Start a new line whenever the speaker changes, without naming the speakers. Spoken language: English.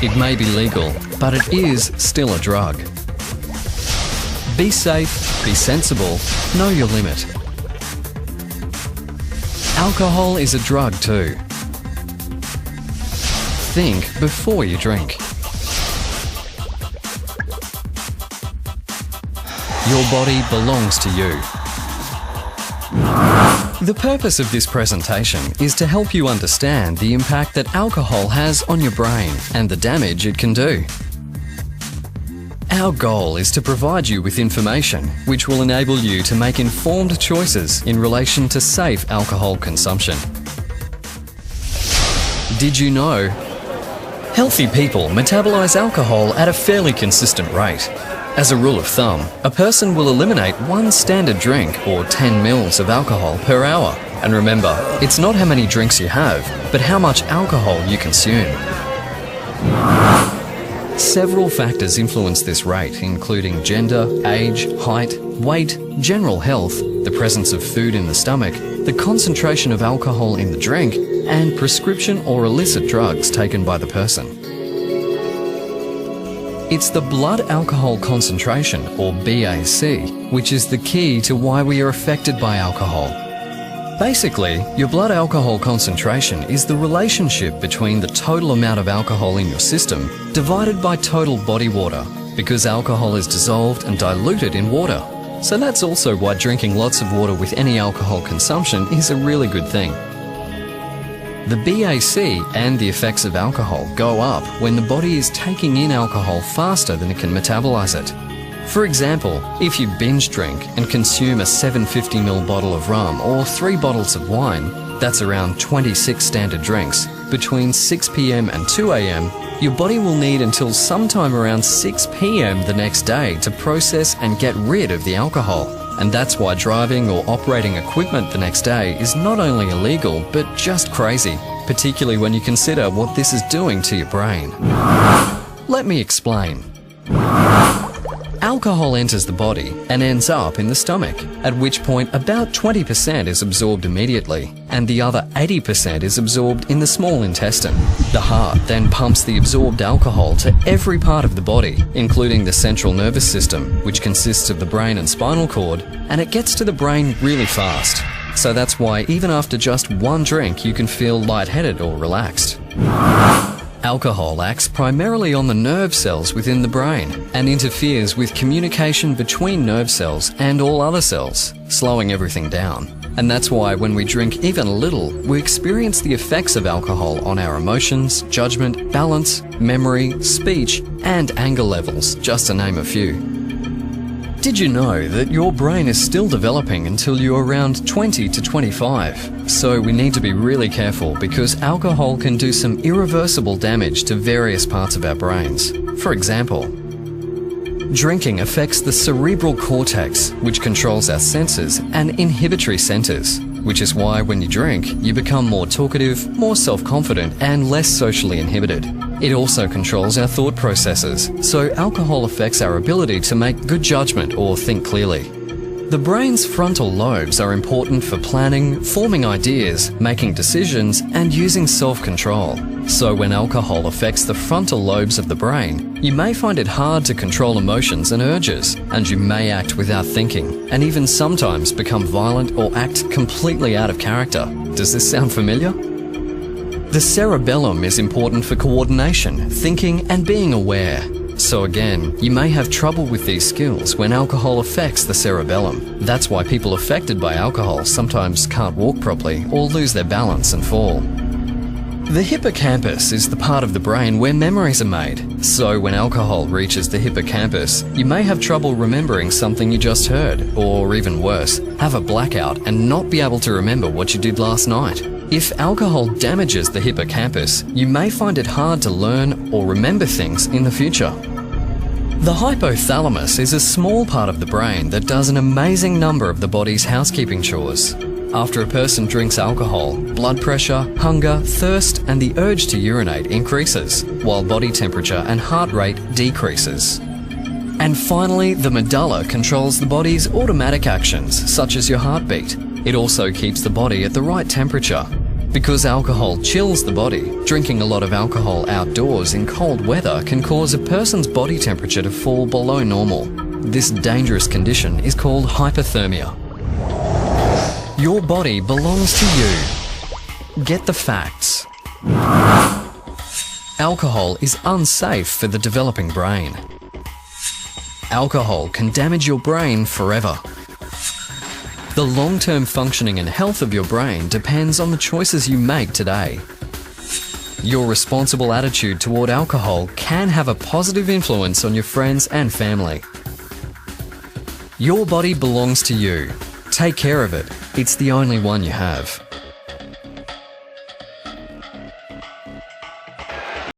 It may be legal, but it is still a drug. Be safe, be sensible, know your limit. Alcohol is a drug too. Think before you drink. Your body belongs to you. The purpose of this presentation is to help you understand the impact that alcohol has on your brain and the damage it can do. Our goal is to provide you with information which will enable you to make informed choices in relation to safe alcohol consumption. Did you know? Healthy people metabolize alcohol at a fairly consistent rate. As a rule of thumb, a person will eliminate 1 standard drink or 10 mils of alcohol per hour. And remember, it's not how many drinks you have, but how much alcohol you consume. Several factors influence this rate, including gender, age, height, weight, general health, the presence of food in the stomach, the concentration of alcohol in the drink, and prescription or illicit drugs taken by the person. It's the blood alcohol concentration, or BAC, which is the key to why we are affected by alcohol. Basically, your blood alcohol concentration is the relationship between the total amount of alcohol in your system divided by total body water, because alcohol is dissolved and diluted in water. So that's also why drinking lots of water with any alcohol consumption is a really good thing. The BAC and the effects of alcohol go up when the body is taking in alcohol faster than it can metabolize it. For example, if you binge drink and consume a 750ml bottle of rum or 3 bottles of wine, that's around 26 standard drinks, between 6 p.m. and 2 a.m, your body will need until sometime around 6 p.m. the next day to process and get rid of the alcohol. And that's why driving or operating equipment the next day is not only illegal, but just crazy, particularly when you consider what this is doing to your brain. Let me explain. Alcohol enters the body and ends up in the stomach, at which point about 20% is absorbed immediately, and the other 80% is absorbed in the small intestine. The heart then pumps the absorbed alcohol to every part of the body, including the central nervous system, which consists of the brain and spinal cord, and it gets to the brain really fast. So that's why even after just 1 drink you can feel lightheaded or relaxed. Alcohol acts primarily on the nerve cells within the brain and interferes with communication between nerve cells and all other cells, slowing everything down. And that's why when we drink even a little, we experience the effects of alcohol on our emotions, judgment, balance, memory, speech, and anger levels, just to name a few. Did you know that your brain is still developing until you're around 20 to 25? So we need to be really careful because alcohol can do some irreversible damage to various parts of our brains. For example, drinking affects the cerebral cortex, which controls our senses, and inhibitory centers, which is why when you drink, you become more talkative, more self-confident, and less socially inhibited. It also controls our thought processes, so alcohol affects our ability to make good judgment or think clearly. The brain's frontal lobes are important for planning, forming ideas, making decisions, and using self-control. So when alcohol affects the frontal lobes of the brain, you may find it hard to control emotions and urges, and you may act without thinking, and even sometimes become violent or act completely out of character. Does this sound familiar? The cerebellum is important for coordination, thinking, and being aware. So again, you may have trouble with these skills when alcohol affects the cerebellum. That's why people affected by alcohol sometimes can't walk properly or lose their balance and fall. The hippocampus is the part of the brain where memories are made. So when alcohol reaches the hippocampus, you may have trouble remembering something you just heard, or even worse, have a blackout and not be able to remember what you did last night. If alcohol damages the hippocampus, you may find it hard to learn or remember things in the future. The hypothalamus is a small part of the brain that does an amazing number of the body's housekeeping chores. After a person drinks alcohol, blood pressure, hunger, thirst, and the urge to urinate increases, while body temperature and heart rate decreases. And finally, the medulla controls the body's automatic actions, such as your heartbeat. It also keeps the body at the right temperature. Because alcohol chills the body, drinking a lot of alcohol outdoors in cold weather can cause a person's body temperature to fall below normal. This dangerous condition is called hypothermia. Your body belongs to you. Get the facts. Alcohol is unsafe for the developing brain. Alcohol can damage your brain forever. The long-term functioning and health of your brain depends on the choices you make today. Your responsible attitude toward alcohol can have a positive influence on your friends and family. Your body belongs to you. Take care of it. It's the only one you have.